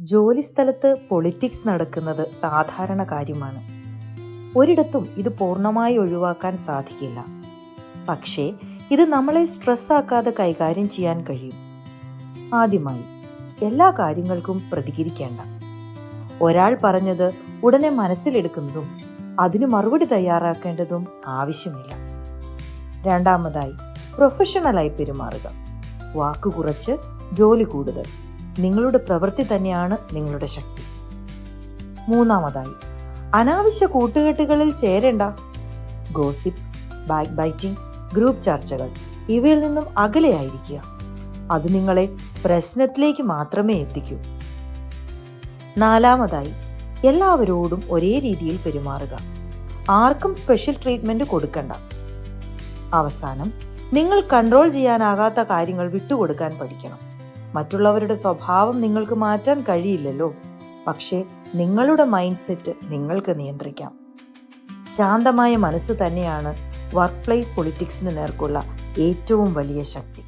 ജോലിസ്ഥലത്ത് പൊളിറ്റിക്സ് നടക്കുന്നത് സാധാരണ കാര്യമാണ്. ഒരിടത്തും ഇത് പൂർണ്ണമായി ഒഴിവാക്കാൻ സാധിക്കില്ല. പക്ഷേ ഇത് നമ്മളെ സ്ട്രെസ്സാക്കാതെ കൈകാര്യം ചെയ്യാൻ കഴിയും. ആദ്യമായി, എല്ലാ കാര്യങ്ങൾക്കും പ്രതികരിക്കേണ്ട. ഒരാൾ പറഞ്ഞത് ഉടനെ മനസ്സിലെടുക്കുന്നതും അതിനു മറുപടി തയ്യാറാക്കേണ്ടതും ആവശ്യമില്ല. രണ്ടാമതായി, പ്രൊഫഷണലായി പെരുമാറുക. വാക്കു കുറച്ച്, ജോലി കൂടുതൽ. നിങ്ങളുടെ പ്രവൃത്തി തന്നെയാണ് നിങ്ങളുടെ ശക്തി. മൂന്നാമതായി, അനാവശ്യ കൂട്ടുകെട്ടുകളിൽ ചേരേണ്ട. ഗോസിപ്പ്, ബാക്ക് ബൈറ്റിംഗ്, ഗ്രൂപ്പ് ചർച്ചകൾ ഇവയിൽ നിന്നും അകലെയായിരിക്കുക. അത് നിങ്ങളെ പ്രശ്നത്തിലേക്ക് മാത്രമേ എത്തിക്കൂ. നാലാമതായി, എല്ലാവരോടും ഒരേ രീതിയിൽ പെരുമാറുക. ആർക്കും സ്പെഷ്യൽ ട്രീറ്റ്മെന്റ് കൊടുക്കണ്ട. അവസാനം, നിങ്ങൾ കൺട്രോൾ ചെയ്യാനാകാത്ത കാര്യങ്ങൾ വിട്ടുകൊടുക്കാൻ പഠിക്കണം. മറ്റുള്ളവരുടെ സ്വഭാവം നിങ്ങൾക്ക് മാറ്റാൻ കഴിയില്ലല്ലോ, പക്ഷേ നിങ്ങളുടെ മൈൻഡ് സെറ്റ് നിങ്ങൾക്ക് നിയന്ത്രിക്കാം. ശാന്തമായ മനസ്സ് തന്നെയാണ് വർക്ക് പ്ലേസ് പൊളിറ്റിക്സിന് നേർക്കുള്ള ഏറ്റവും വലിയ ശക്തി.